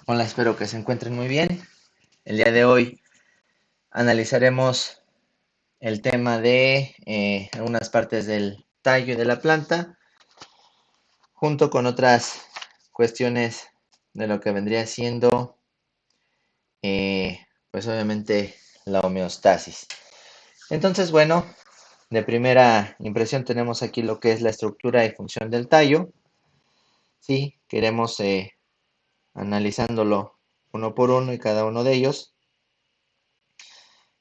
Hola, espero que se encuentren muy bien. El día de hoy analizaremos el tema de algunas partes del tallo de la planta, junto con otras cuestiones de lo que vendría siendo, pues obviamente, la homeostasis. Entonces, bueno, de primera impresión tenemos aquí lo que es la estructura y función del tallo. Sí, queremos analizándolo uno por uno y cada uno de ellos,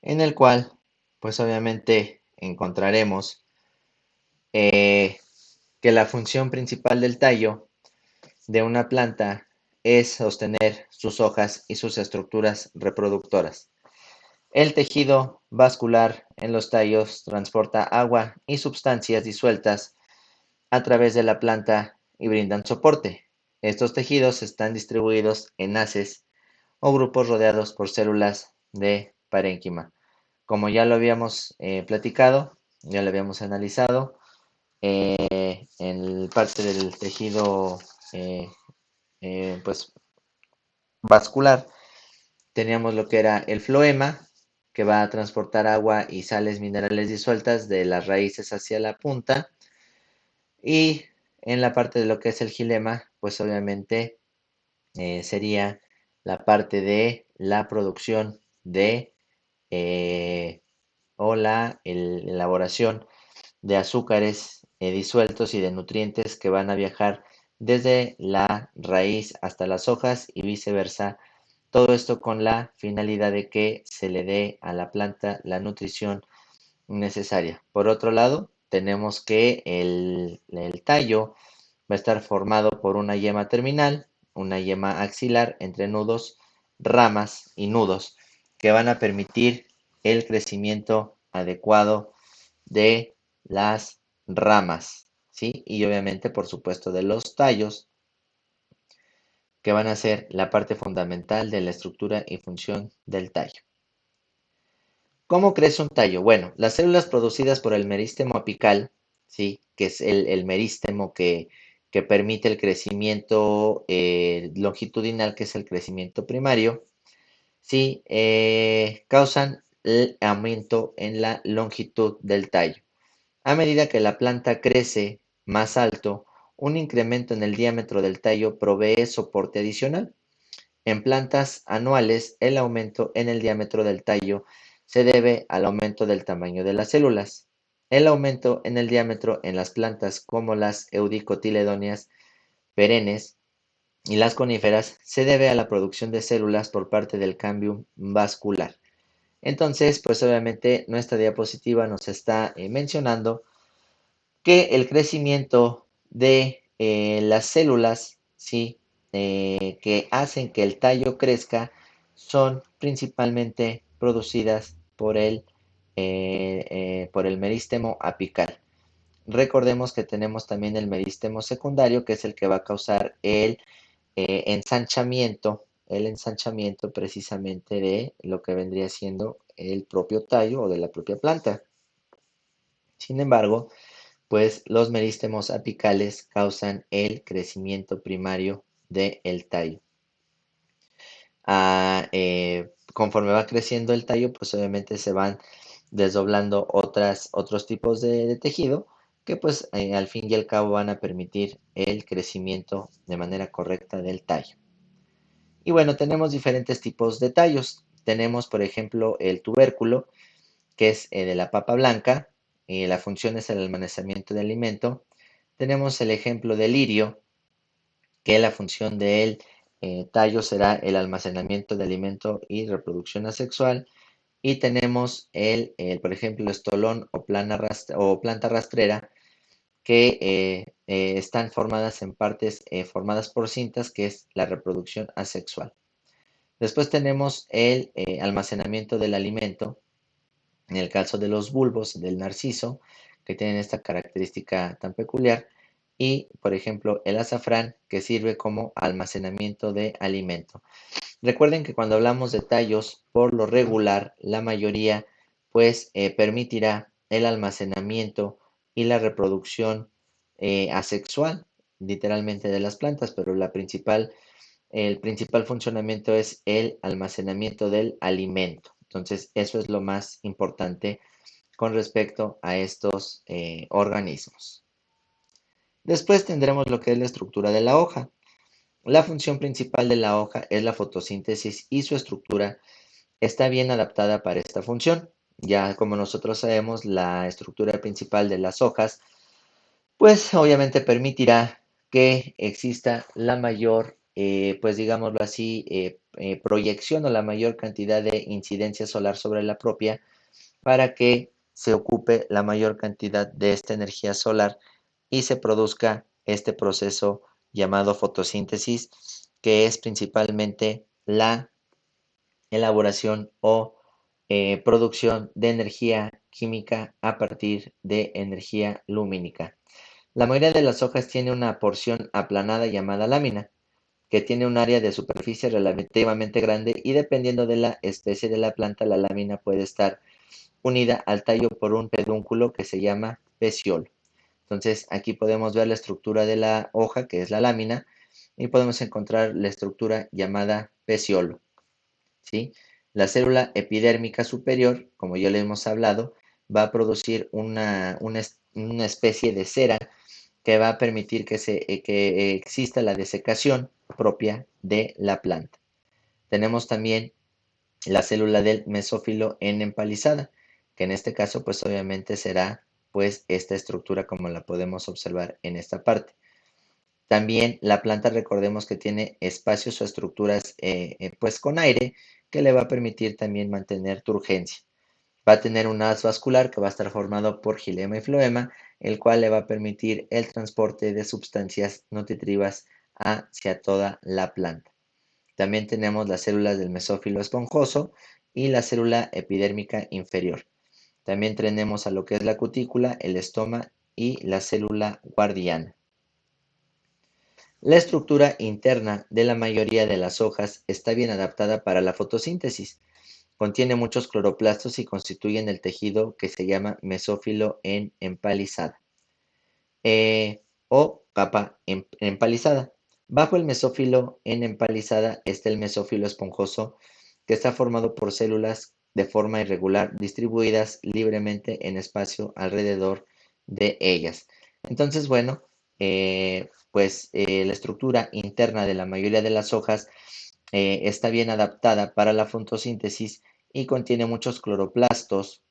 en el cual pues obviamente encontraremos eh, que la función principal del tallo de una planta es sostener sus hojas y sus estructuras reproductoras. El tejido vascular en los tallos transporta agua y sustancias disueltas a través de la planta y brindan soporte. Estos tejidos están distribuidos en haces o grupos rodeados por células de parénquima. Como ya lo habíamos platicado, ya lo habíamos analizado, en parte del tejido eh, pues vascular teníamos lo que era el floema, que va a transportar agua y sales minerales disueltas de las raíces hacia la punta, y en la parte de lo que es el xilema, pues obviamente sería la parte de la producción de eh, o la elaboración de azúcares disueltos y de nutrientes que van a viajar desde la raíz hasta las hojas y viceversa. Todo esto con la finalidad de que se le dé a la planta la nutrición necesaria. Por otro lado, tenemos que el tallo va a estar formado por una yema terminal, una yema axilar entre nudos, ramas y nudos que van a permitir el crecimiento adecuado de las ramas, ¿sí? Y obviamente, por supuesto, de los tallos, que van a ser la parte fundamental de la estructura y función del tallo. ¿Cómo crece un tallo? Bueno, las células producidas por el meristemo apical, ¿sí? Que es el meristemo que permite el crecimiento longitudinal, que es el crecimiento primario, ¿sí? Causan el aumento en la longitud del tallo. A medida que la planta crece más alto, un incremento en el diámetro del tallo provee soporte adicional. En plantas anuales, el aumento en el diámetro del tallo se debe al aumento del tamaño de las células. El aumento en el diámetro en las plantas como las eudicotiledóneas perennes y las coníferas se debe a la producción de células por parte del cambium vascular. Entonces, pues obviamente nuestra diapositiva nos está mencionando que el crecimiento de las células, ¿sí? Que hacen que el tallo crezca son principalmente producidas por el merístemo apical. Recordemos que tenemos también el merístemo secundario, que es el que va a causar el ensanchamiento precisamente de lo que vendría siendo el propio tallo o de la propia planta. Sin embargo, pues los merístemos apicales causan el crecimiento primario del tallo. Conforme va creciendo el tallo, pues obviamente se van desdoblando otros tipos de tejido que pues al fin y al cabo van a permitir el crecimiento de manera correcta del tallo. Y bueno, tenemos diferentes tipos de tallos. Tenemos, por ejemplo, el tubérculo, que es de la papa blanca, y la función es el almacenamiento de alimento. Tenemos el ejemplo del lirio, que la función del tallo será el almacenamiento de alimento y reproducción asexual. Y tenemos por ejemplo, estolón o planta rastrera, que están formadas en partes formadas por cintas, que es la reproducción asexual. Después tenemos el almacenamiento del alimento, en el caso de los bulbos del narciso, que tienen esta característica tan peculiar, y por ejemplo el azafrán, que sirve como almacenamiento de alimento. Recuerden que cuando hablamos de tallos, por lo regular, la mayoría pues permitirá el almacenamiento y la reproducción asexual, literalmente, de las plantas, pero la principal el principal funcionamiento es el almacenamiento del alimento. Entonces, eso es lo más importante con respecto a estos organismos. Después tendremos lo que es la estructura de la hoja. La función principal de la hoja es la fotosíntesis y su estructura está bien adaptada para esta función. Ya como nosotros sabemos, la estructura principal de las hojas, pues obviamente permitirá que exista la mayor, pues digámoslo así, proyección o la mayor cantidad de incidencia solar sobre la propia para que se ocupe la mayor cantidad de esta energía solar y se produzca este proceso llamado fotosíntesis, que es principalmente la elaboración o producción de energía química a partir de energía lumínica. La mayoría de las hojas tiene una porción aplanada llamada lámina, que tiene un área de superficie relativamente grande y dependiendo de la especie de la planta, la lámina puede estar unida al tallo por un pedúnculo que se llama peciolo. Entonces aquí podemos ver la estructura de la hoja, que es la lámina, y podemos encontrar la estructura llamada peciolo. ¿Sí? La célula epidérmica superior, como ya le hemos hablado, va a producir una especie de cera que va a permitir que exista la desecación propia de la planta. Tenemos también la célula del mesófilo en empalizada, que en este caso pues obviamente será pues esta estructura como la podemos observar en esta parte. También la planta recordemos que tiene espacios o estructuras pues con aire que le va a permitir también mantener turgencia. Va a tener un haz vascular que va a estar formado por xilema y floema, el cual le va a permitir el transporte de sustancias nutritivas hacia toda la planta. También tenemos las células del mesófilo esponjoso y la célula epidérmica inferior. También tenemos a lo que es la cutícula, el estoma y la célula guardiana. La estructura interna de la mayoría de las hojas está bien adaptada para la fotosíntesis. Contiene muchos cloroplastos y constituyen el tejido que se llama mesófilo en empalizada o capa empalizada. Bajo el mesófilo en empalizada está el mesófilo esponjoso, que está formado por células de forma irregular distribuidas libremente en espacio alrededor de ellas. Entonces, bueno, la estructura interna de la mayoría de las hojas está bien adaptada para la fotosíntesis y contiene muchos cloroplastos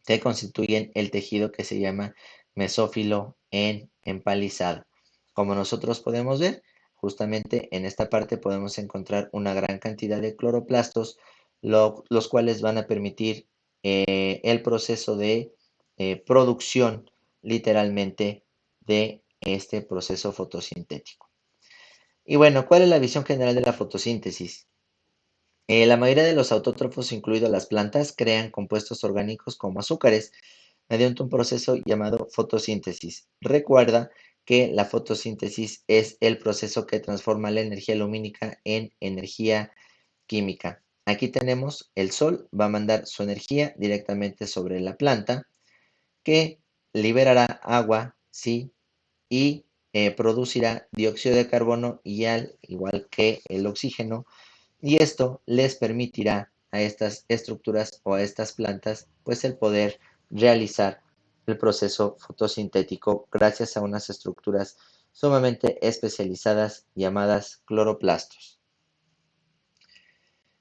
que constituyen el tejido que se llama mesófilo en empalizada. Como nosotros podemos ver, justamente en esta parte podemos encontrar una gran cantidad de cloroplastos, los cuales van a permitir el proceso de producción literalmente de este proceso fotosintético. Y bueno, ¿cuál es la visión general de la fotosíntesis? La mayoría de los autótrofos, incluidas las plantas, crean compuestos orgánicos como azúcares mediante un proceso llamado fotosíntesis. Recuerda que la fotosíntesis es el proceso que transforma la energía lumínica en energía química. Aquí tenemos el sol, va a mandar su energía directamente sobre la planta, que liberará agua, sí, y producirá dióxido de carbono y al igual que el oxígeno, y esto les permitirá a estas estructuras o a estas plantas pues el poder realizar el proceso fotosintético gracias a unas estructuras sumamente especializadas llamadas cloroplastos.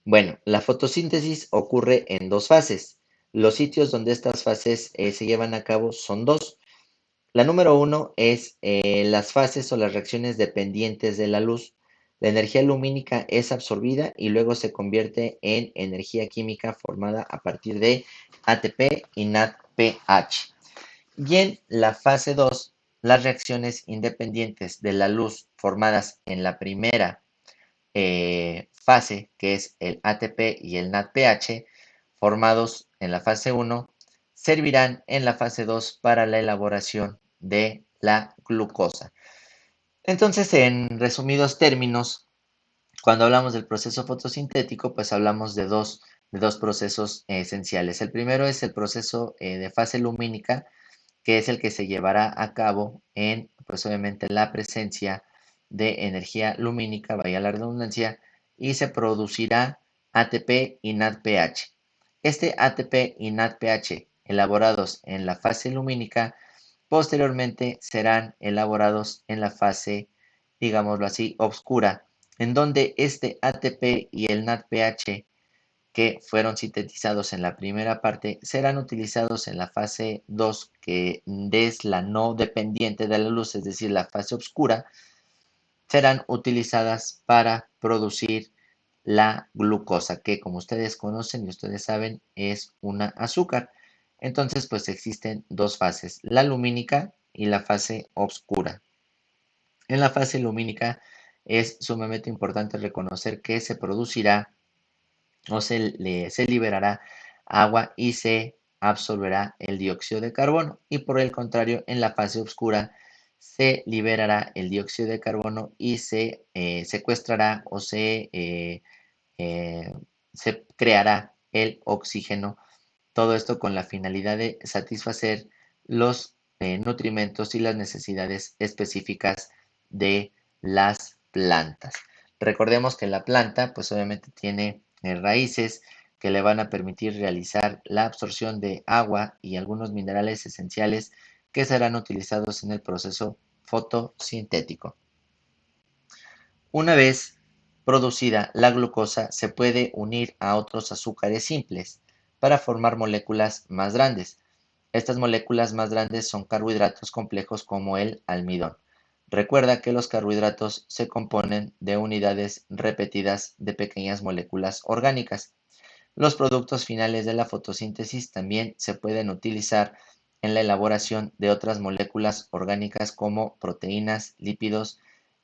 Bueno, la fotosíntesis ocurre en dos fases. Los sitios donde estas fases se llevan a cabo son dos. La número uno es las fases o las reacciones dependientes de la luz. La energía lumínica es absorbida y luego se convierte en energía química formada a partir de ATP y NADPH. Y en la fase 2, las reacciones independientes de la luz formadas en la primera fase, que es el ATP y el NADPH, formados en la fase 1, servirán en la fase 2 para la elaboración de la glucosa. Entonces, en resumidos términos, cuando hablamos del proceso fotosintético, pues hablamos de dos procesos esenciales. El primero es el proceso de fase lumínica, que es el que se llevará a cabo en, pues obviamente, la presencia de energía lumínica, vaya la redundancia, y se producirá ATP y NADPH. Este ATP y NADPH elaborados en la fase lumínica posteriormente serán elaborados en la fase, digámoslo así, oscura, en donde este ATP y el NADPH que fueron sintetizados en la primera parte serán utilizados en la fase 2, que es la no dependiente de la luz, es decir, la fase oscura, serán utilizadas para producir la glucosa, que como ustedes conocen y ustedes saben es una azúcar. Entonces, pues existen dos fases, la lumínica y la fase oscura. En la fase lumínica es sumamente importante reconocer que se producirá o se liberará agua y se absorberá el dióxido de carbono. Y por el contrario, en la fase oscura se liberará el dióxido de carbono y se secuestrará o eh, se creará el oxígeno. Todo esto con la finalidad de satisfacer los nutrimentos y las necesidades específicas de las plantas. Recordemos que la planta, pues obviamente tiene raíces que le van a permitir realizar la absorción de agua y algunos minerales esenciales que serán utilizados en el proceso fotosintético. Una vez producida, la glucosa se puede unir a otros azúcares simples para formar moléculas más grandes. Estas moléculas más grandes son carbohidratos complejos como el almidón. Recuerda que los carbohidratos se componen de unidades repetidas de pequeñas moléculas orgánicas. Los productos finales de la fotosíntesis también se pueden utilizar en la elaboración de otras moléculas orgánicas como proteínas, lípidos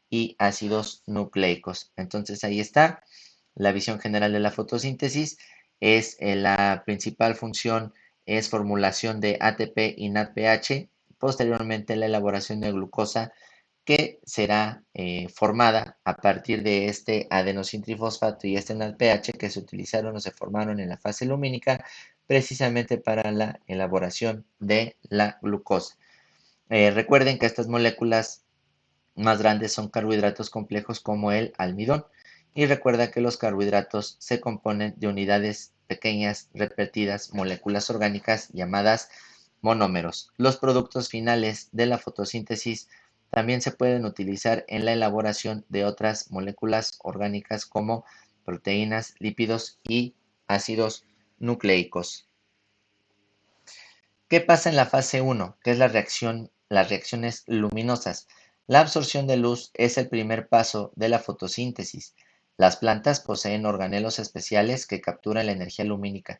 y ácidos nucleicos. Entonces ahí está la visión general de la fotosíntesis. Es la principal función es formulación de ATP y NADPH, posteriormente la elaboración de glucosa que será formada a partir de este adenosintrifosfato y este NADPH que se utilizaron o se formaron en la fase lumínica precisamente para la elaboración de la glucosa. Recuerden que estas moléculas más grandes son carbohidratos complejos como el almidón. Y recuerda que los carbohidratos se componen de unidades pequeñas repetidas, moléculas orgánicas llamadas monómeros. Los productos finales de la fotosíntesis también se pueden utilizar en la elaboración de otras moléculas orgánicas como proteínas, lípidos y ácidos nucleicos. ¿Qué pasa en la fase 1? ¿Qué es las reacciones luminosas? La absorción de luz es el primer paso de la fotosíntesis. Las plantas poseen organelos especiales que capturan la energía lumínica.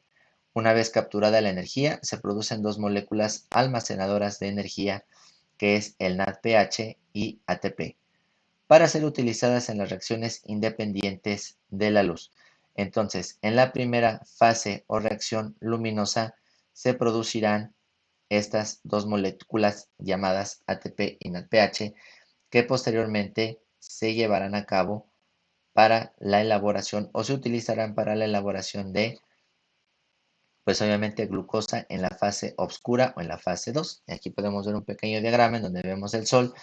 Una vez capturada la energía, se producen dos moléculas almacenadoras de energía, que es el NADPH y ATP, para ser utilizadas en las reacciones independientes de la luz. Entonces, en la primera fase o reacción luminosa se producirán estas dos moléculas llamadas ATP y NADPH, que posteriormente se llevarán a cabo para la elaboración o se utilizarán para la elaboración de, pues obviamente, glucosa en la fase oscura o en la fase 2. Aquí podemos ver un pequeño diagrama en donde vemos el sol,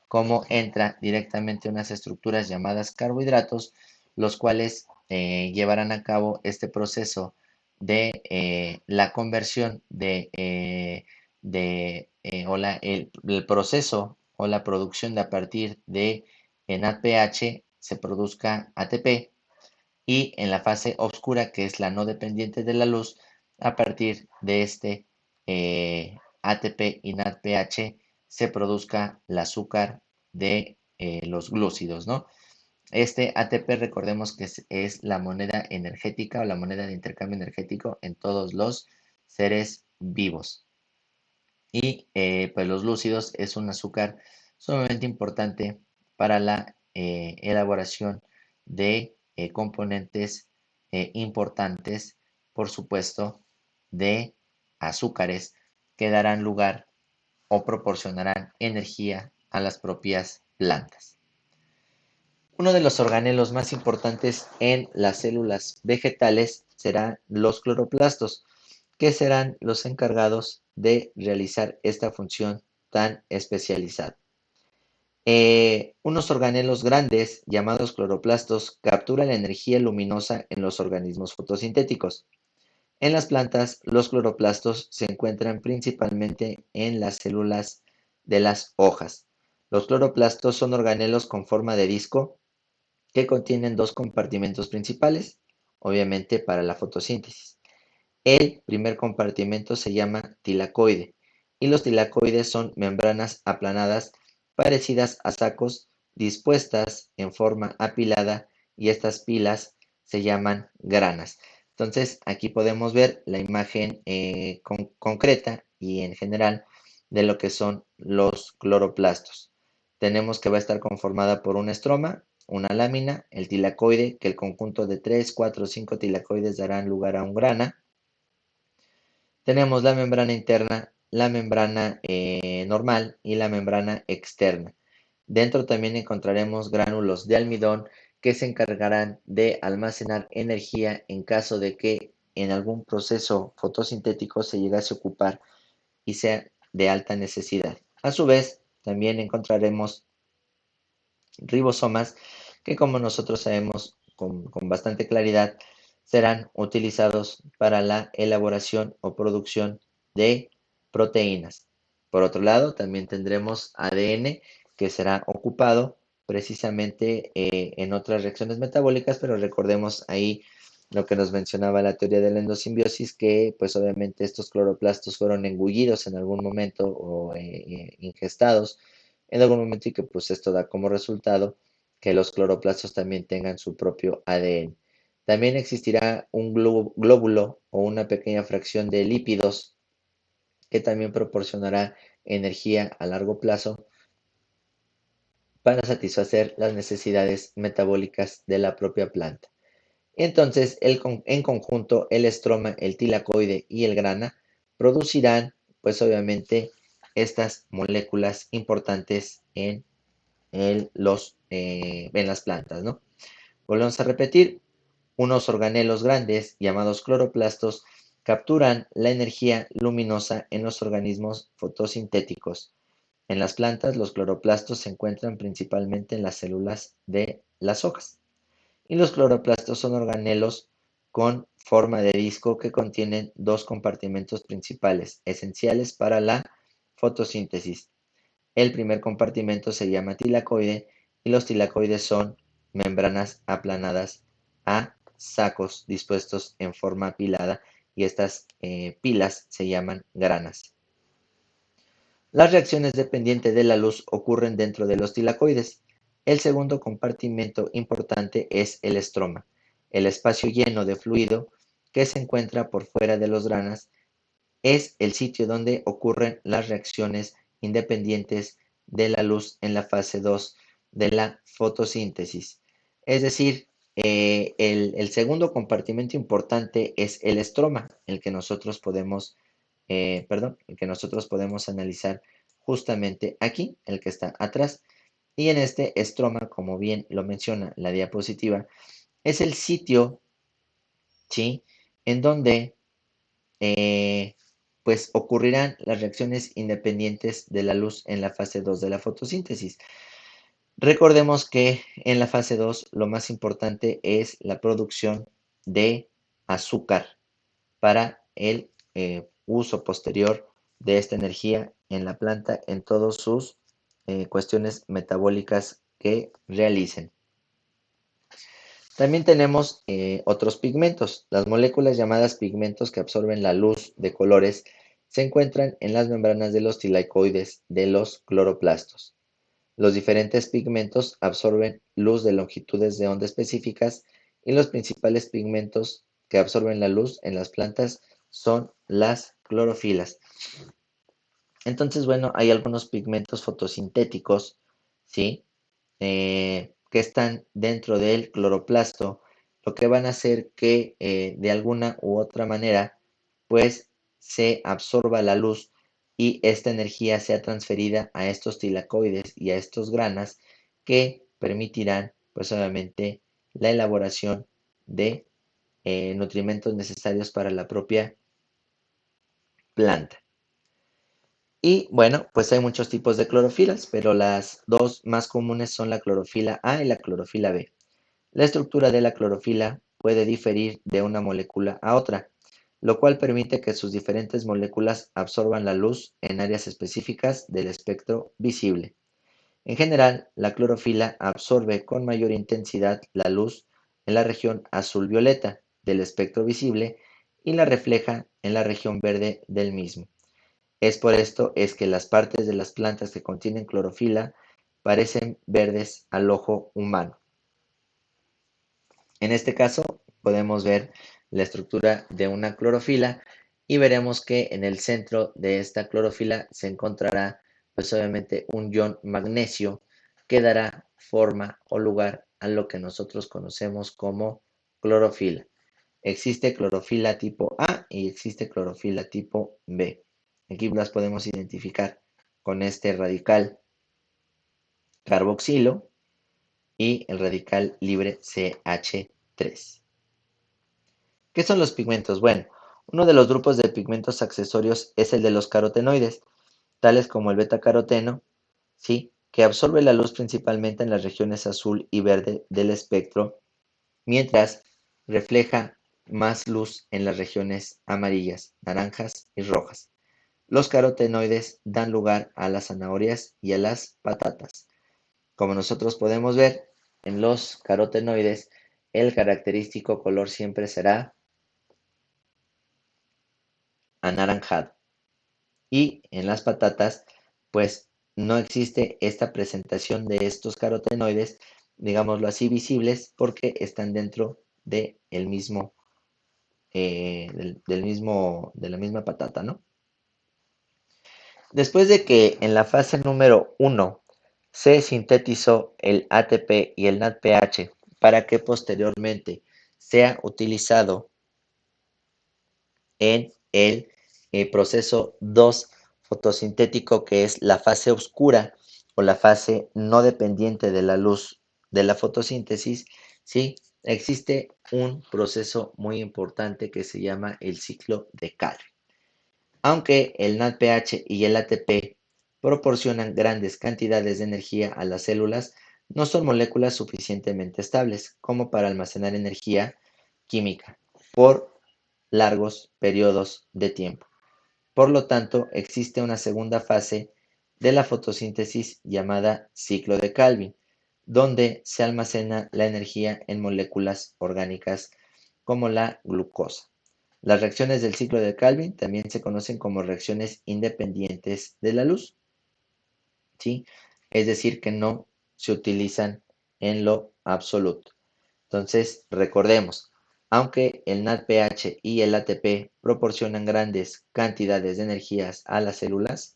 cómo entra directamente unas estructuras llamadas carbohidratos, los cuales llevarán a cabo este proceso de la conversión el proceso o la producción de a partir de en APH se produzca ATP y en la fase oscura, que es la no dependiente de la luz, a partir de este ATP y NADPH se produzca el azúcar de los glúcidos, ¿no? Este ATP, recordemos que es la moneda energética o la moneda de intercambio energético en todos los seres vivos. Y pues los glúcidos es un azúcar sumamente importante para la elaboración de componentes importantes, por supuesto, de azúcares que darán lugar o proporcionarán energía a las propias plantas. Uno de los organelos más importantes en las células vegetales serán los cloroplastos, que serán los encargados de realizar esta función tan especializada. Unos organelos grandes, llamados cloroplastos, capturan la energía luminosa en los organismos fotosintéticos. En las plantas, los cloroplastos se encuentran principalmente en las células de las hojas. Los cloroplastos son organelos con forma de disco que contienen dos compartimentos principales, obviamente para la fotosíntesis. El primer compartimento se llama tilacoide y los tilacoides son membranas aplanadas parecidas a sacos dispuestas en forma apilada y estas pilas se llaman granas. Entonces aquí podemos ver la imagen concreta y en general de lo que son los cloroplastos. Tenemos que va a estar conformada por un estroma, una lámina, el tilacoide, que el conjunto de 3, 4 o 5 tilacoides darán lugar a un grana. Tenemos la membrana interna, la membrana normal y la membrana externa. Dentro también encontraremos gránulos de almidón que se encargarán de almacenar energía en caso de que en algún proceso fotosintético se llegase a ocupar y sea de alta necesidad. A su vez, también encontraremos ribosomas que, como nosotros sabemos con bastante claridad, serán utilizados para la elaboración o producción de proteínas. Por otro lado, también tendremos ADN que será ocupado precisamente en otras reacciones metabólicas, pero recordemos ahí lo que nos mencionaba la teoría de la endosimbiosis, que pues obviamente estos cloroplastos fueron engullidos en algún momento o ingestados en algún momento y que pues esto da como resultado que los cloroplastos también tengan su propio ADN. También existirá un glóbulo o una pequeña fracción de lípidos que también proporcionará energía a largo plazo para satisfacer las necesidades metabólicas de la propia planta. Entonces, en conjunto, el estroma, el tilacoide y el grana producirán, pues obviamente, estas moléculas importantes en las plantas, ¿no? Volvemos a repetir, unos organelos grandes llamados cloroplastos capturan la energía luminosa en los organismos fotosintéticos. En las plantas, los cloroplastos se encuentran principalmente en las células de las hojas. Y los cloroplastos son organelos con forma de disco que contienen dos compartimentos principales, esenciales para la fotosíntesis. El primer compartimento se llama tilacoide y los tilacoides son membranas aplanadas a sacos dispuestos en forma apilada y estas pilas se llaman granas. Las reacciones dependientes de la luz ocurren dentro de los tilacoides. El segundo compartimento importante es el estroma, el espacio lleno de fluido que se encuentra por fuera de los granas es el sitio donde ocurren las reacciones independientes de la luz en la fase 2 de la fotosíntesis. Es decir, el segundo compartimento importante es el estroma, el que nosotros podemos analizar justamente aquí, el que está atrás. Y en este estroma, como bien lo menciona la diapositiva, es el sitio, ¿sí?, en donde eh, pues ocurrirán las reacciones independientes de la luz en la fase 2 de la fotosíntesis. Recordemos que en la fase 2 lo más importante es la producción de azúcar para el uso posterior de esta energía en la planta en todas sus cuestiones metabólicas que realicen. También tenemos otros pigmentos. Las moléculas llamadas pigmentos que absorben la luz de colores se encuentran en las membranas de los tilacoides de los cloroplastos. Los diferentes pigmentos absorben luz de longitudes de onda específicas y los principales pigmentos que absorben la luz en las plantas son las clorofilas. Entonces, bueno, hay algunos pigmentos fotosintéticos, ¿sí? Que están dentro del cloroplasto, lo que van a hacer que de alguna u otra manera, pues se absorba la luz y esta energía sea transferida a estos tilacoides y a estos granas que permitirán, pues obviamente, la elaboración de nutrimentos necesarios para la propia planta. Y bueno, pues hay muchos tipos de clorofilas, pero las dos más comunes son la clorofila A y la clorofila B. La estructura de la clorofila puede diferir de una molécula a otra, lo cual permite que sus diferentes moléculas absorban la luz en áreas específicas del espectro visible. En general, la clorofila absorbe con mayor intensidad la luz en la región azul-violeta del espectro visible y la refleja en la región verde del mismo. Es por esto es que las partes de las plantas que contienen clorofila parecen verdes al ojo humano. En este caso podemos ver la estructura de una clorofila y veremos que en el centro de esta clorofila se encontrará pues obviamente un ion magnesio que dará forma o lugar a lo que nosotros conocemos como clorofila. Existe clorofila tipo A y existe clorofila tipo B. Aquí las podemos identificar con este radical carboxilo y el radical libre CH3. ¿Qué son los pigmentos? Bueno, uno de los grupos de pigmentos accesorios es el de los carotenoides, tales como el betacaroteno, ¿sí? Que absorbe la luz principalmente en las regiones azul y verde del espectro, mientras refleja más luz en las regiones amarillas, naranjas y rojas. Los carotenoides dan lugar a las zanahorias y a las patatas. Como nosotros podemos ver, en los carotenoides el característico color siempre será anaranjado. Y en las patatas, pues no existe esta presentación de estos carotenoides, digámoslo así, visibles, porque están dentro de el mismo, de la misma patata, ¿no? Después de que en la fase número 1 se sintetizó el ATP y el NADPH para que posteriormente sea utilizado en el proceso 2 fotosintético, que es la fase oscura o la fase no dependiente de la luz de la fotosíntesis, ¿sí? Existe un proceso muy importante que se llama el ciclo de Calvin. Aunque el NADPH y el ATP proporcionan grandes cantidades de energía a las células, no son moléculas suficientemente estables como para almacenar energía química por largos periodos de tiempo. Por lo tanto, existe una segunda fase de la fotosíntesis llamada ciclo de Calvin, donde se almacena la energía en moléculas orgánicas como la glucosa. Las reacciones del ciclo de Calvin también se conocen como reacciones independientes de la luz, ¿sí? Es decir, que no se utilizan en lo absoluto. Entonces, recordemos, aunque el NADPH y el ATP proporcionan grandes cantidades de energías a las células,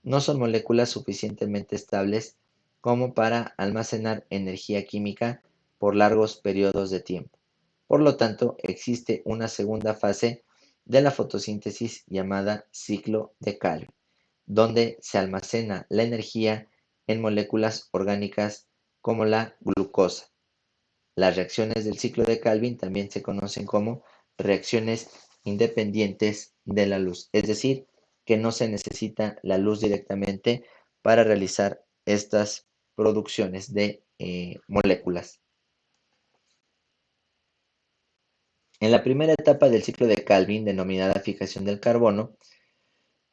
no son moléculas suficientemente estables como para almacenar energía química por largos periodos de tiempo. Por lo tanto, existe una segunda fase de la fotosíntesis llamada ciclo de Calvin, donde se almacena la energía en moléculas orgánicas como la glucosa. Las reacciones del ciclo de Calvin también se conocen como reacciones independientes de la luz, es decir, que no se necesita la luz directamente para realizar estas producciones de moléculas. En la primera etapa del ciclo de Calvin, denominada fijación del carbono,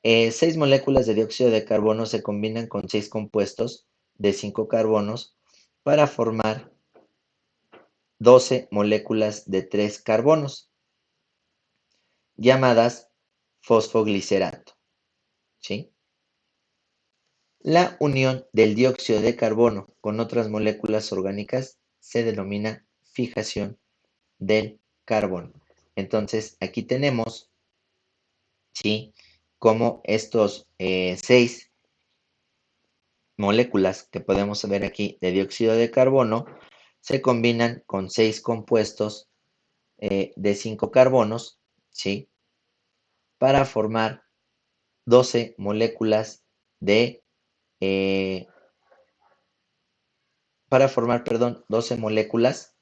6 moléculas de dióxido de carbono se combinan con 6 compuestos de 5 carbonos para formar 12 moléculas de 3 carbonos, llamadas fosfoglicerato, ¿sí? La unión del dióxido de carbono con otras moléculas orgánicas se denomina fijación del carbono. Entonces, aquí tenemos, ¿sí? Como estos 6 moléculas que podemos ver aquí de dióxido de carbono se combinan con 6 compuestos de 5 carbonos, ¿sí? Para formar 12 moléculas de, eh, para formar, perdón, 12 moléculas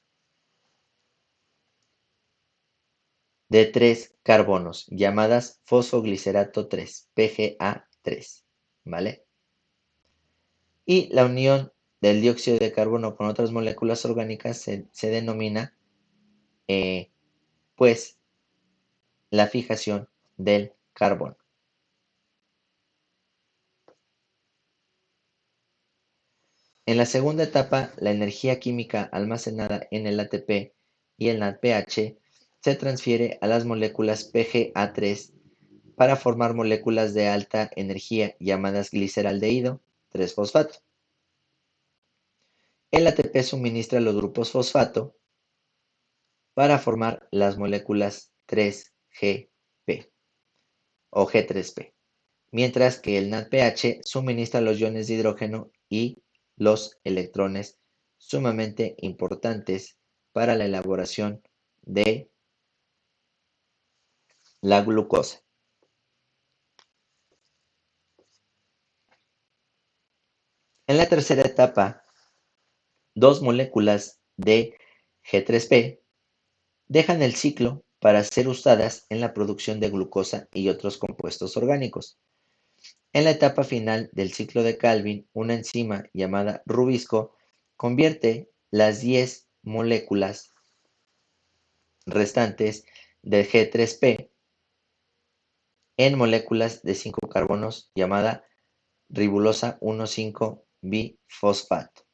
de 3 carbonos, llamadas fosfoglicerato 3, PGA3. ¿vale? Y la unión del dióxido de carbono con otras moléculas orgánicas se denomina, pues, la fijación del carbono. En la segunda etapa, la energía química almacenada en el ATP y el NADPH se transfiere a las moléculas PGA3 para formar moléculas de alta energía llamadas gliceraldehído 3-fosfato. El ATP suministra los grupos fosfato para formar las moléculas 3-GP o G3P, mientras que el NADPH suministra los iones de hidrógeno y los electrones sumamente importantes para la elaboración de la glucosa. En la tercera etapa, dos moléculas de G3P dejan el ciclo para ser usadas en la producción de glucosa y otros compuestos orgánicos. En la etapa final del ciclo de Calvin, una enzima llamada rubisco convierte las 10 moléculas restantes del G3P en moléculas de 5 carbonos llamada ribulosa 1,5-bifosfato.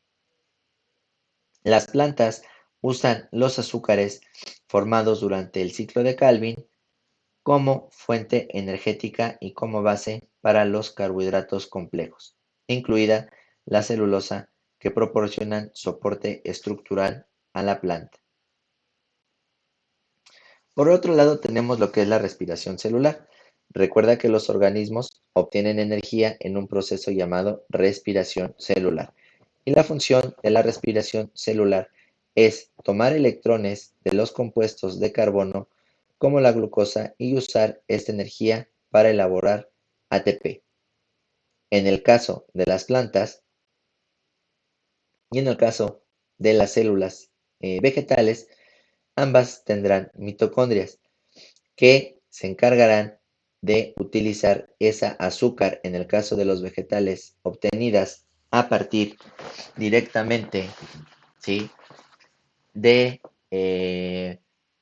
Las plantas usan los azúcares formados durante el ciclo de Calvin como fuente energética y como base para los carbohidratos complejos, incluida la celulosa, que proporcionan soporte estructural a la planta. Por otro lado, tenemos lo que es la respiración celular. Recuerda que los organismos obtienen energía en un proceso llamado respiración celular. Y la función de la respiración celular es tomar electrones de los compuestos de carbono como la glucosa y usar esta energía para elaborar ATP. En el caso de las plantas y en el caso de las células vegetales, ambas tendrán mitocondrias que se encargarán de utilizar esa azúcar, en el caso de los vegetales, obtenidas a partir directamente, ¿sí?, de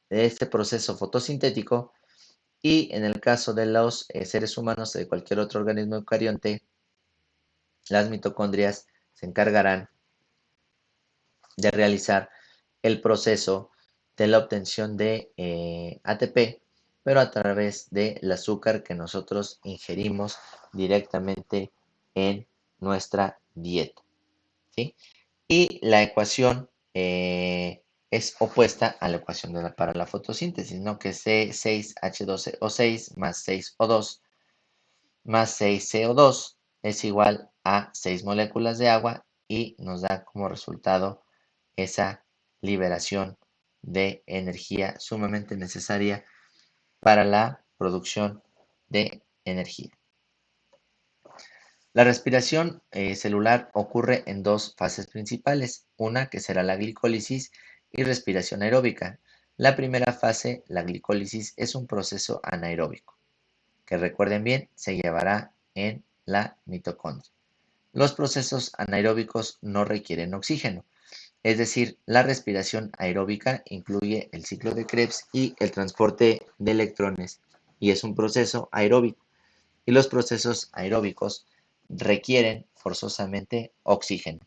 este proceso fotosintético, y en el caso de los seres humanos, de cualquier otro organismo eucarionte, las mitocondrias se encargarán de realizar el proceso de la obtención de ATP, pero a través del azúcar que nosotros ingerimos directamente en nuestra dieta, ¿sí? Y la ecuación es opuesta a la ecuación para la fotosíntesis, ¿no? Que es C6H12O6 más 6O2 más 6CO2 es igual a 6 moléculas de agua y nos da como resultado esa liberación de energía sumamente necesaria para la producción de energía. La respiración celular ocurre en dos fases principales, una que será la glicólisis y respiración aeróbica. La primera fase, la glicólisis, es un proceso anaeróbico, que recuerden bien, se llevará en la mitocondria. Los procesos anaeróbicos no requieren oxígeno, es decir, la respiración aeróbica incluye el ciclo de Krebs y el transporte de electrones, y es un proceso aeróbico. Y los procesos aeróbicos requieren forzosamente oxígeno.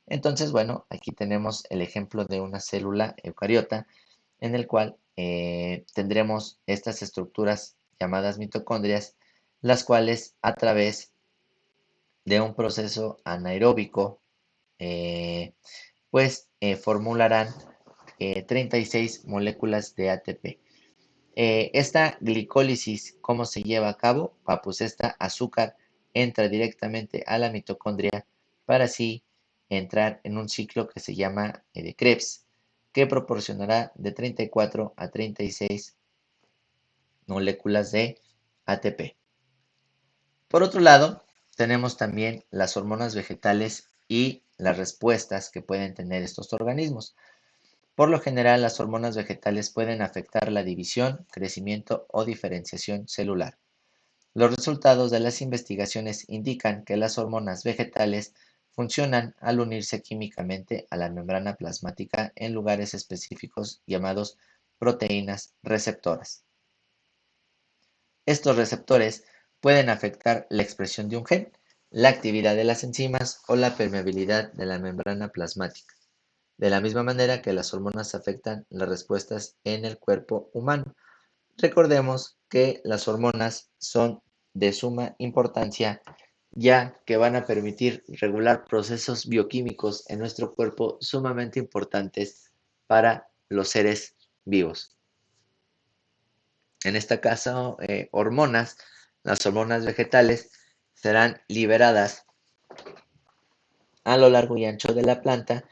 Entonces, bueno, aquí tenemos el ejemplo de una célula eucariota en el cual tendremos estas estructuras llamadas mitocondrias, las cuales a través de un proceso anaeróbico, formularán 36 moléculas de ATP. Esta glicólisis, ¿cómo se lleva a cabo? Pues esta azúcar entra directamente a la mitocondria para así entrar en un ciclo que se llama de Krebs, que proporcionará de 34 a 36 moléculas de ATP. Por otro lado, tenemos también las hormonas vegetales y las respuestas que pueden tener estos organismos. Por lo general, las hormonas vegetales pueden afectar la división, crecimiento o diferenciación celular. Los resultados de las investigaciones indican que las hormonas vegetales funcionan al unirse químicamente a la membrana plasmática en lugares específicos llamados proteínas receptoras. Estos receptores pueden afectar la expresión de un gen, la actividad de las enzimas o la permeabilidad de la membrana plasmática, de la misma manera que las hormonas afectan las respuestas en el cuerpo humano. Recordemos que las hormonas son de suma importancia ya que van a permitir regular procesos bioquímicos en nuestro cuerpo sumamente importantes para los seres vivos. En este caso, las hormonas vegetales serán liberadas a lo largo y ancho de la planta,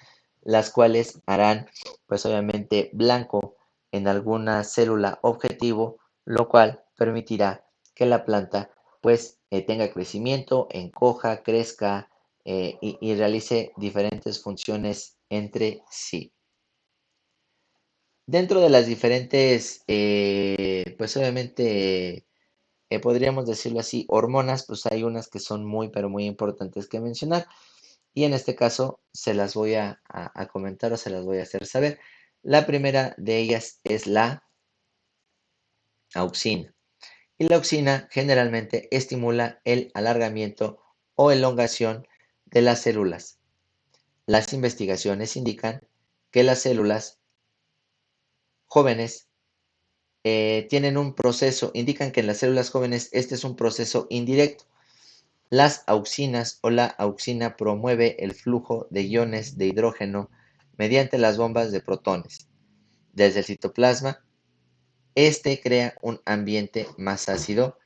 las cuales harán, pues obviamente, blanco en alguna célula objetivo, lo cual permitirá que la planta, pues, tenga crecimiento, encoja, crezca y realice diferentes funciones entre sí. Dentro de las diferentes, pues obviamente, podríamos decirlo así, hormonas, pues hay unas que son muy, pero muy importantes que mencionar. Y en este caso se las voy a comentar o se las voy a hacer saber. La primera de ellas es la auxina. Y la auxina generalmente estimula el alargamiento o elongación de las células. Las investigaciones indican que las células jóvenes tienen un proceso, indican que en las células jóvenes este es un proceso indirecto. Las auxinas o la auxina promueve el flujo de iones de hidrógeno mediante las bombas de protones. Desde el citoplasma, este crea un ambiente más ácido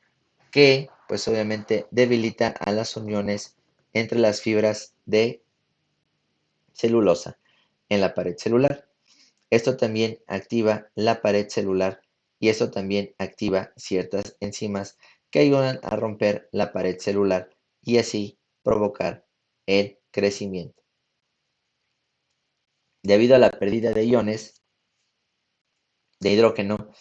que, pues obviamente, debilita a las uniones entre las fibras de celulosa en la pared celular. Esto también activa la pared celular y eso también activa ciertas enzimas que ayudan a romper la pared celular y así provocar el crecimiento. Debido a la pérdida de iones de hidrógeno,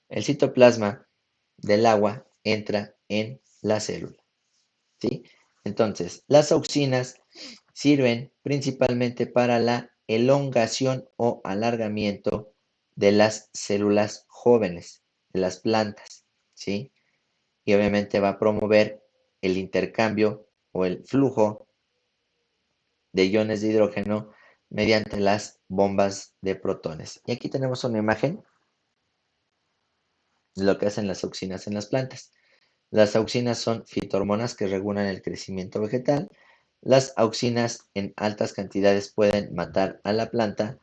el citoplasma del agua entra en la célula, ¿sí? Entonces, las auxinas sirven principalmente para la elongación o alargamiento de las células jóvenes, de las plantas, ¿sí? Y obviamente va a promover el intercambio o el flujo de iones de hidrógeno mediante las bombas de protones. Y aquí tenemos una imagen de lo que hacen las auxinas en las plantas. Las auxinas son fitohormonas que regulan el crecimiento vegetal. Las auxinas en altas cantidades pueden matar a la planta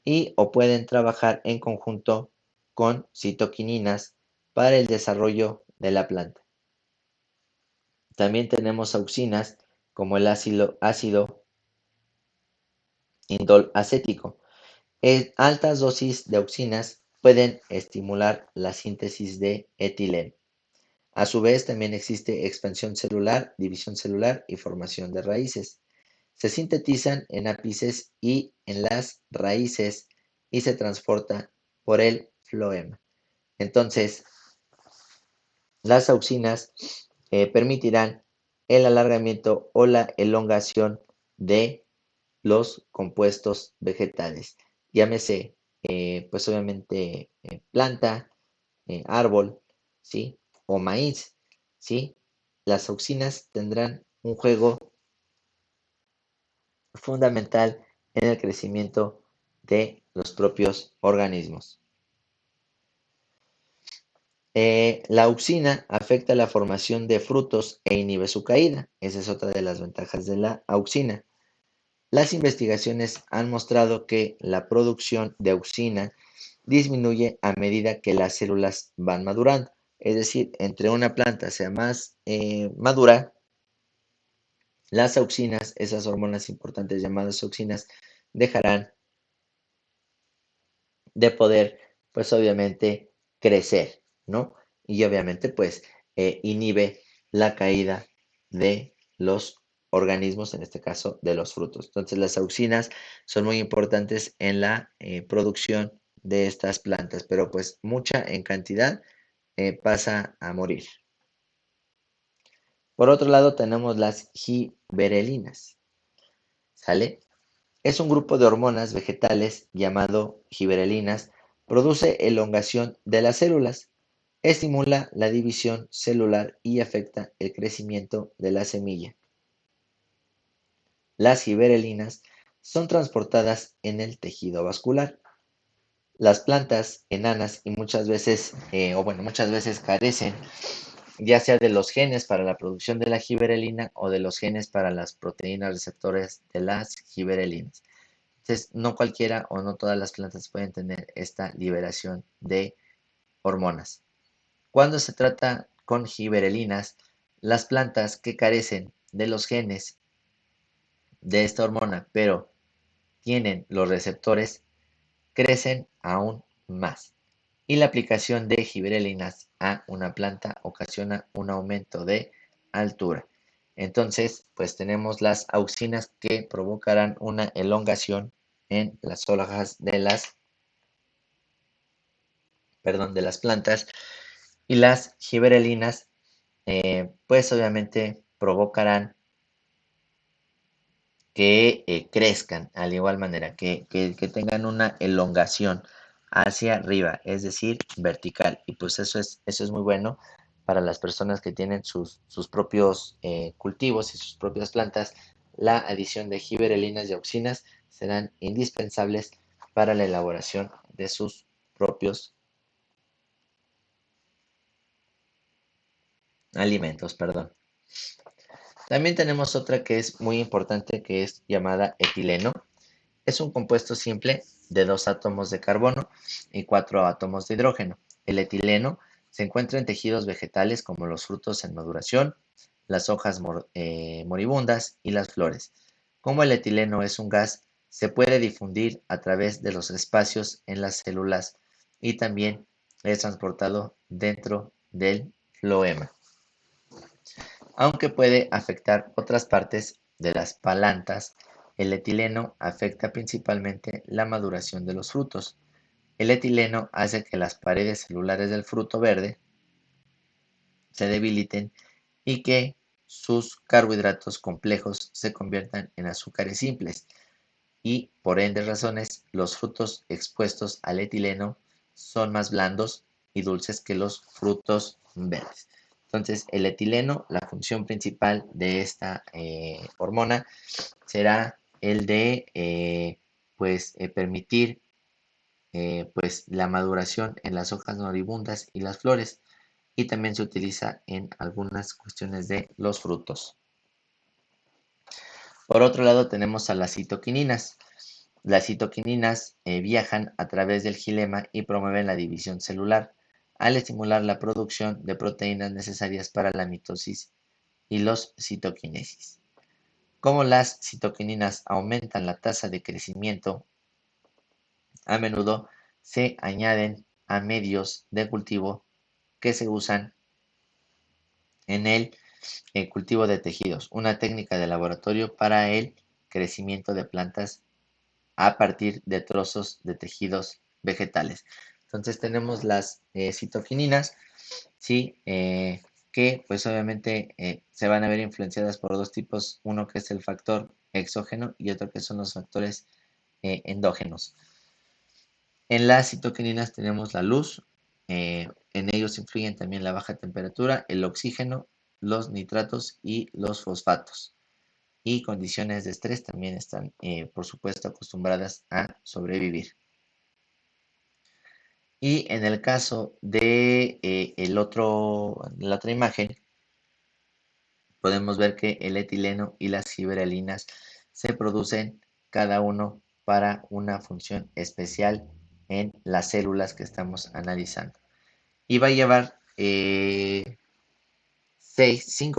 y o pueden trabajar en conjunto con citoquininas para el desarrollo de la planta. También tenemos auxinas como el ácido indol acético. En altas dosis de auxinas pueden estimular la síntesis de etileno. A su vez, también existe expansión celular, división celular y formación de raíces. Se sintetizan en ápices y en las raíces y se transporta por el floema. Entonces, las auxinas permitirán el alargamiento o la elongación de los compuestos vegetales. Llámese, pues obviamente, planta, árbol, ¿sí? O maíz, ¿sí? Las auxinas tendrán un juego fundamental en el crecimiento de los propios organismos. La auxina afecta la formación de frutos e inhibe su caída. Esa es otra de las ventajas de la auxina. Las investigaciones han mostrado que la producción de auxina disminuye a medida que las células van madurando. Es decir, entre una planta sea más madura, las auxinas, esas hormonas importantes llamadas auxinas, dejarán de poder, pues obviamente, crecer, ¿no? Y obviamente, pues, inhibe la caída de los organismos, en este caso, de los frutos. Entonces, las auxinas son muy importantes en la producción de estas plantas, pero pues mucha en cantidad pasa a morir. Por otro lado tenemos las giberelinas, ¿sale? Es un grupo de hormonas vegetales llamado giberelinas, produce elongación de las células, estimula la división celular y afecta el crecimiento de la semilla. Las giberelinas son transportadas en el tejido vascular. Las plantas enanas y muchas veces carecen ya sea de los genes para la producción de la giberelina o de los genes para las proteínas receptores de las giberelinas. Entonces, no cualquiera o no todas las plantas pueden tener esta liberación de hormonas. Cuando se trata con giberelinas, las plantas que carecen de los genes de esta hormona, pero tienen los receptores, crecen aún más. Y la aplicación de giberelinas a una planta ocasiona un aumento de altura. Entonces, pues tenemos las auxinas que provocarán una elongación en las hojas de las plantas, y las giberelinas pues obviamente provocarán que crezcan al igual manera, que tengan una elongación hacia arriba, es decir, vertical. Y pues eso es muy bueno para las personas que tienen sus propios cultivos y sus propias plantas. La adición de giberelinas y auxinas serán indispensables para la elaboración de sus propios alimentos, perdón. También tenemos otra que es muy importante, que es llamada etileno. Es un compuesto simple de 2 átomos de carbono y 4 átomos de hidrógeno. El etileno se encuentra en tejidos vegetales como los frutos en maduración, las hojas moribundas y las flores. Como el etileno es un gas, se puede difundir a través de los espacios en las células y también es transportado dentro del floema, aunque puede afectar otras partes de las plantas. El etileno afecta principalmente la maduración de los frutos. El etileno hace que las paredes celulares del fruto verde se debiliten y que sus carbohidratos complejos se conviertan en azúcares simples, y por ende razones los frutos expuestos al etileno son más blandos y dulces que los frutos verdes. Entonces, el etileno, la función principal de esta hormona será el de permitir pues la maduración en las hojas moribundas y las flores, y también se utiliza en algunas cuestiones de los frutos. Por otro lado tenemos a las citoquininas. Las citoquininas viajan a través del xilema y promueven la división celular al estimular la producción de proteínas necesarias para la mitosis y los citoquinesis. Como las citoquininas aumentan la tasa de crecimiento, a menudo se añaden a medios de cultivo que se usan en el cultivo de tejidos, una técnica de laboratorio para el crecimiento de plantas a partir de trozos de tejidos vegetales. Entonces tenemos las citokininas, ¿sí? Que pues obviamente se van a ver influenciadas por dos tipos, uno que es el factor exógeno y otro que son los factores endógenos. En las citokininas tenemos la luz, en ellos influyen también la baja temperatura, el oxígeno, los nitratos y los fosfatos. Y condiciones de estrés también están, por supuesto, acostumbradas a sobrevivir. Y en el caso de la otra imagen, podemos ver que el etileno y las giberelinas se producen cada uno para una función especial en las células que estamos analizando. Y va a llevar 5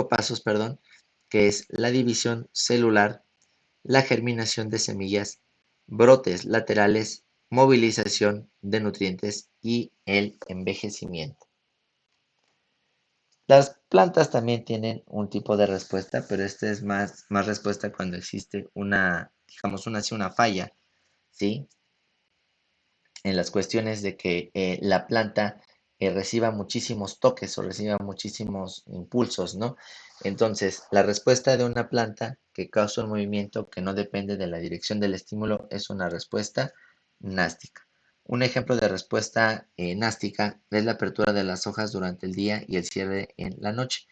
pasos, perdón, que es la división celular, la germinación de semillas, brotes laterales, movilización de nutrientes y el envejecimiento. Las plantas también tienen un tipo de respuesta, pero esta es más respuesta cuando existe digamos, una falla, ¿sí? En las cuestiones de que la planta reciba muchísimos toques o reciba muchísimos impulsos, ¿no? Entonces, la respuesta de una planta que causa un movimiento que no depende de la dirección del estímulo es una respuesta nástica. Un ejemplo de respuesta nástica es la apertura de las hojas durante el día y el cierre en la noche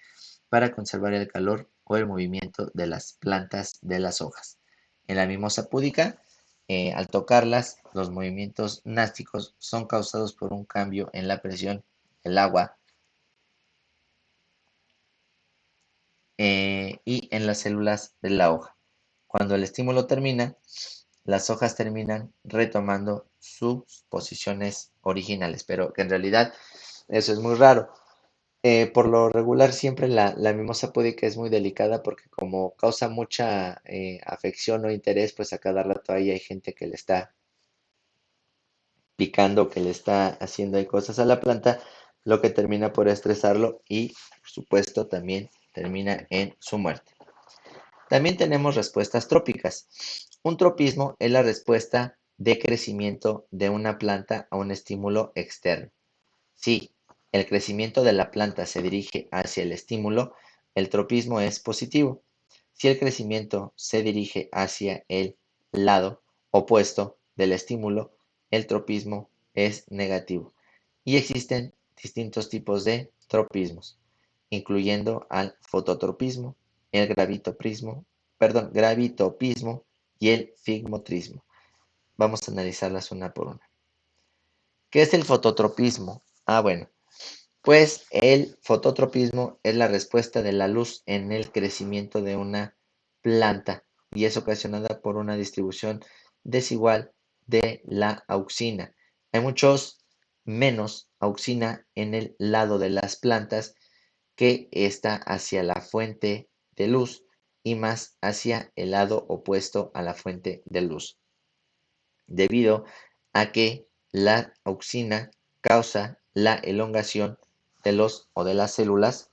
para conservar el calor o el movimiento de las plantas de las hojas. En la mimosa púdica, al tocarlas, los movimientos násticos son causados por un cambio en la presión del agua y en las células de la hoja. Cuando el estímulo termina, las hojas terminan retomando sus posiciones originales, pero que en realidad eso es muy raro. Por lo regular, siempre la mimosa púdica es muy delicada porque como causa mucha afección o interés, pues a cada rato ahí hay gente que le está picando, que le está haciendo ahí cosas a la planta, lo que termina por estresarlo y, por supuesto, también termina en su muerte. También tenemos respuestas trópicas. Un tropismo es la respuesta de crecimiento de una planta a un estímulo externo. Si el crecimiento de la planta se dirige hacia el estímulo, el tropismo es positivo. Si el crecimiento se dirige hacia el lado opuesto del estímulo, el tropismo es negativo. Y existen distintos tipos de tropismos, incluyendo al fototropismo, el gravitopismo y el figmotrismo. Vamos a analizarlas una por una. ¿Qué es el fototropismo? Bueno, pues el fototropismo es la respuesta de la luz en el crecimiento de una planta y es ocasionada por una distribución desigual de la auxina. Hay muchos menos auxina en el lado de las plantas que está hacia la fuente de luz y más hacia el lado opuesto a la fuente de luz, debido a que la auxina causa la elongación de los o de las células,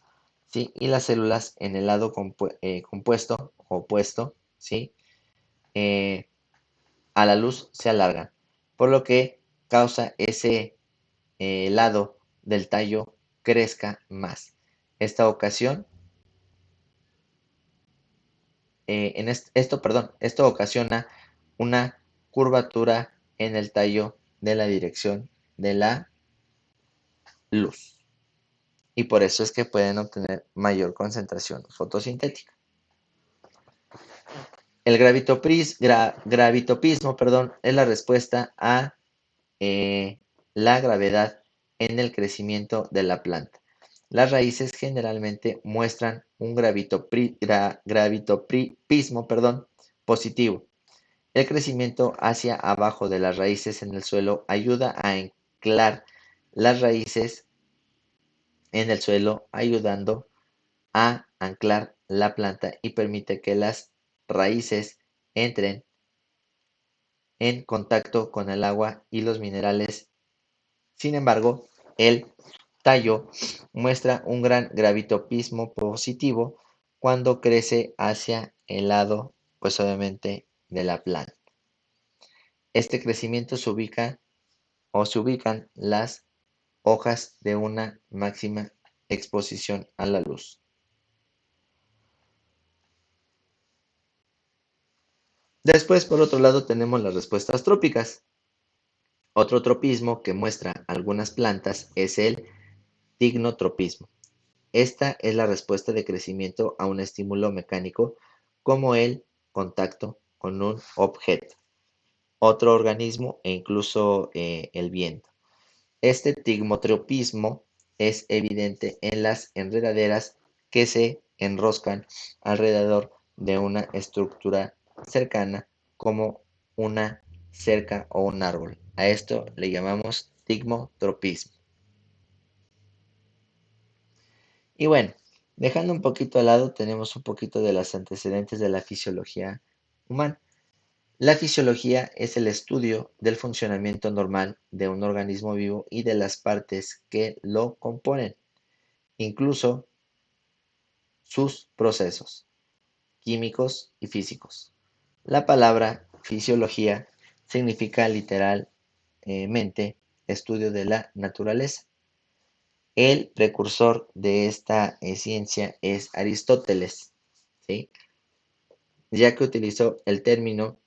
¿sí? Y las células en el lado compuesto o opuesto, ¿sí? Eh, a la luz se alargan, por lo que causa ese lado del tallo crezca más. Esto ocasiona una curvatura en el tallo de la dirección de la luz. Y por eso es que pueden obtener mayor concentración fotosintética. El gravitopismo, es la respuesta a la gravedad en el crecimiento de la planta. Las raíces generalmente muestran un gravitopismo positivo. El crecimiento hacia abajo de las raíces en el suelo ayuda a anclar las raíces en el suelo, ayudando a anclar la planta y permite que las raíces entren en contacto con el agua y los minerales. Sin embargo, el tallo muestra un gran gravitopismo positivo cuando crece hacia el lado, pues obviamente, de la planta. Este crecimiento se ubican las hojas de una máxima exposición a la luz. Después, por otro lado, tenemos las respuestas trópicas. Otro tropismo que muestra algunas plantas es el tignotropismo. Esta es la respuesta de crecimiento a un estímulo mecánico como el contacto con un objeto, otro organismo e incluso el viento. Este tignotropismo es evidente en las enredaderas que se enroscan alrededor de una estructura cercana como una cerca o un árbol. A esto le llamamos tignotropismo. Y bueno, dejando un poquito al lado, tenemos un poquito de los antecedentes de la fisiología humana. La fisiología es el estudio del funcionamiento normal de un organismo vivo y de las partes que lo componen, incluso sus procesos químicos y físicos. La palabra fisiología significa literalmente estudio de la naturaleza. El precursor de esta ciencia es Aristóteles, ¿sí? Ya que utilizó el término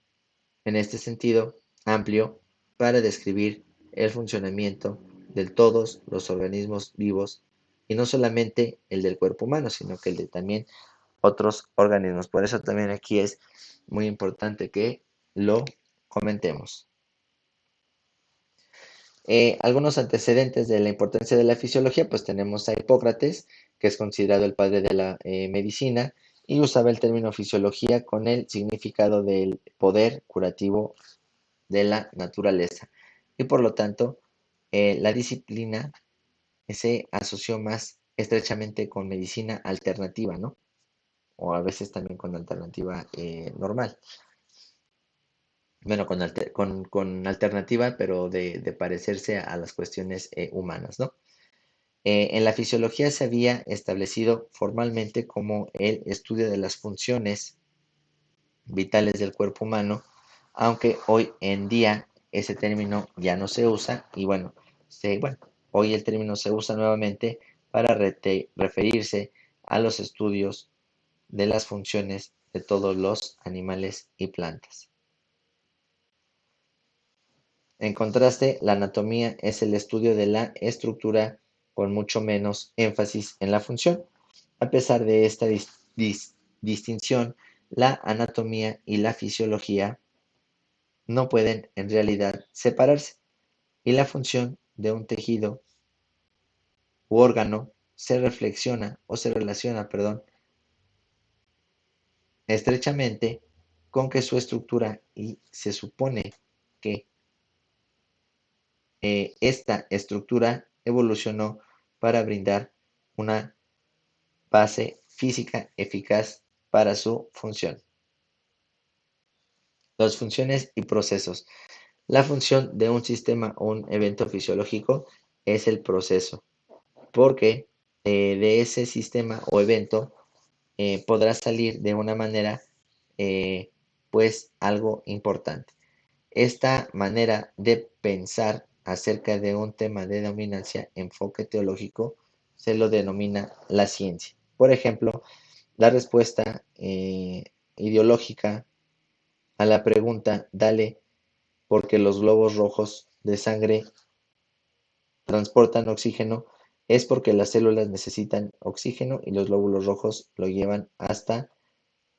en este sentido amplio para describir el funcionamiento de todos los organismos vivos y no solamente el del cuerpo humano, sino que el de también otros organismos. Por eso también aquí es muy importante que lo comentemos. Algunos antecedentes de la importancia de la fisiología, pues tenemos a Hipócrates, que es considerado el padre de la medicina, y usaba el término fisiología con el significado del poder curativo de la naturaleza. Y por lo tanto, la disciplina se asoció más estrechamente con medicina alternativa, ¿no? O a veces también con alternativa normal. Bueno, con alternativa, pero de parecerse a las cuestiones humanas, ¿no? En la fisiología se había establecido formalmente como el estudio de las funciones vitales del cuerpo humano, aunque hoy en día ese término ya no se usa y bueno, hoy el término se usa nuevamente para referirse a los estudios de las funciones de todos los animales y plantas. En contraste, la anatomía es el estudio de la estructura con mucho menos énfasis en la función. A pesar de esta distinción, la anatomía y la fisiología no pueden en realidad separarse, y la función de un tejido u órgano se relaciona, perdón, estrechamente con que su estructura y se supone que esta estructura evolucionó para brindar una base física eficaz para su función. Las funciones y procesos. La función de un sistema o un evento fisiológico es el proceso, porque de ese sistema o evento podrá salir de una manera, pues, algo importante. Esta manera de pensar acerca de un tema de dominancia, enfoque teológico, se lo denomina la ciencia. Por ejemplo, la respuesta ideológica a la pregunta, dale, porque los globos rojos de sangre transportan oxígeno, es porque las células necesitan oxígeno y los glóbulos rojos lo llevan hasta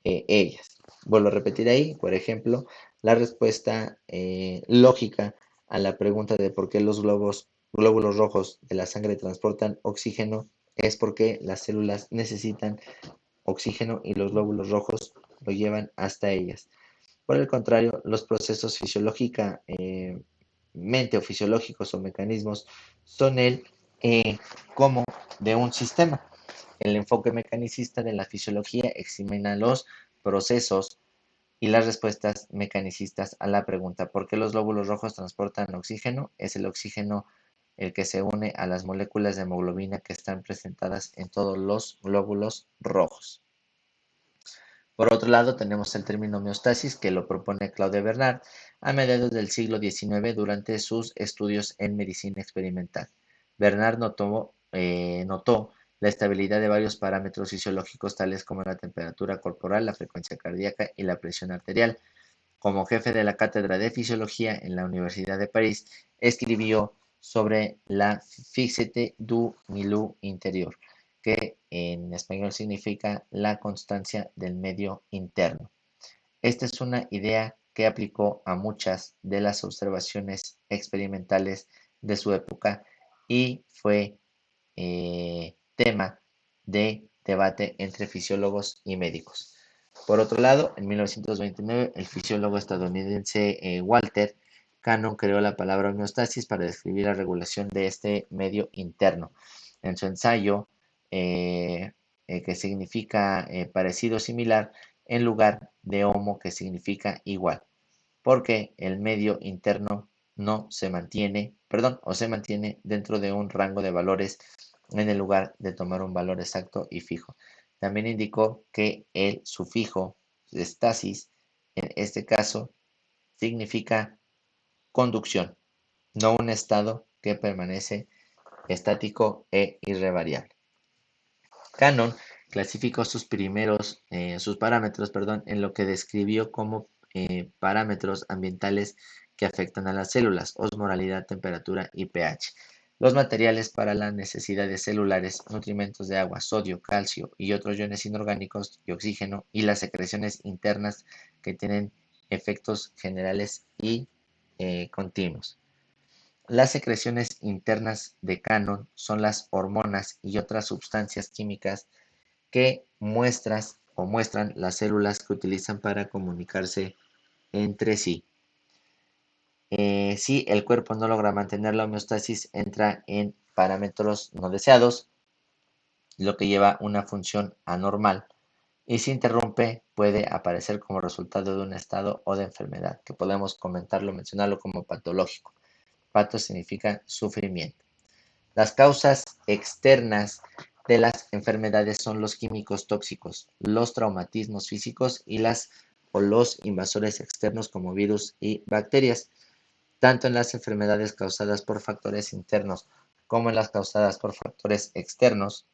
ellas. Vuelvo a repetir ahí, por ejemplo, la respuesta lógica a la pregunta de por qué los glóbulos rojos de la sangre transportan oxígeno es porque las células necesitan oxígeno y los glóbulos rojos lo llevan hasta ellas. Por el contrario, los procesos fisiológicamente o fisiológicos o mecanismos son el cómo de un sistema. El enfoque mecanicista de la fisiología examina los procesos y las respuestas mecanicistas a la pregunta ¿por qué los glóbulos rojos transportan oxígeno? Es el oxígeno el que se une a las moléculas de hemoglobina que están presentadas en todos los glóbulos rojos. Por otro lado, tenemos el término homeostasis que lo propone Claude Bernard a mediados del siglo XIX durante sus estudios en medicina experimental. Bernard notó la estabilidad de varios parámetros fisiológicos tales como la temperatura corporal, la frecuencia cardíaca y la presión arterial. Como jefe de la cátedra de fisiología en la Universidad de París, escribió sobre la fixité du milieu interior, que en español significa la constancia del medio interno. Esta es una idea que aplicó a muchas de las observaciones experimentales de su época y fue tema de debate entre fisiólogos y médicos. Por otro lado, en 1929, el fisiólogo estadounidense Walter Cannon creó la palabra homeostasis para describir la regulación de este medio interno. En su ensayo, que significa parecido o similar, en lugar de homo, que significa igual, porque el medio interno no se mantiene, perdón, o se mantiene dentro de un rango de valores en el lugar de tomar un valor exacto y fijo. También indicó que el sufijo estasis, en este caso, significa conducción, no un estado que permanece estático e irrevariable. Cannon clasificó sus parámetros, perdón, en lo que describió como parámetros ambientales que afectan a las células: osmolaridad, temperatura y pH. Los materiales para las necesidades celulares, nutrimentos de agua, sodio, calcio y otros iones inorgánicos y oxígeno, y las secreciones internas que tienen efectos generales y continuos. Las secreciones internas de Cannon son las hormonas y otras sustancias químicas que muestran las células que utilizan para comunicarse entre sí. Si el cuerpo no logra mantener la homeostasis, entra en parámetros no deseados, lo que lleva a una función anormal, y si interrumpe puede aparecer como resultado de un estado o de enfermedad, que podemos mencionarlo como patológico. Pato significa sufrimiento. Las causas externas de las enfermedades son los químicos tóxicos, los traumatismos físicos y los invasores externos como virus y bacterias. Tanto en las enfermedades causadas por factores internos como en las causadas por factores externos,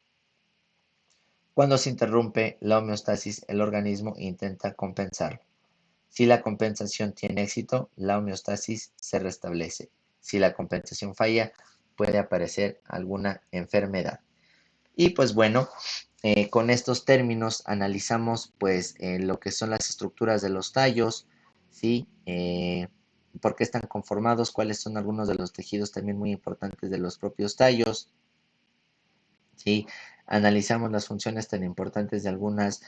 cuando se interrumpe la homeostasis, el organismo intenta compensarlo. Si la compensación tiene éxito, la homeostasis se restablece. Si la compensación falla, puede aparecer alguna enfermedad. Y pues bueno, con estos términos analizamos pues lo que son las estructuras de los tallos, ¿sí? Por qué están conformados, cuáles son algunos de los tejidos también muy importantes de los propios tallos, ¿sí? Analizamos las funciones tan importantes de algunas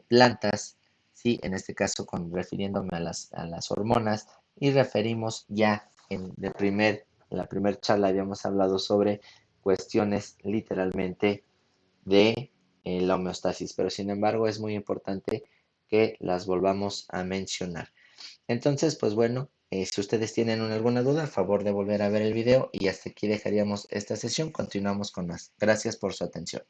plantas, ¿sí? En este caso refiriéndome a las hormonas, y referimos ya la primera charla habíamos hablado sobre cuestiones literalmente de la homeostasis, pero sin embargo es muy importante que las volvamos a mencionar. Entonces, pues bueno, si ustedes tienen alguna duda, a favor de volver a ver el video, y hasta aquí dejaríamos esta sesión. Continuamos con más. Gracias por su atención.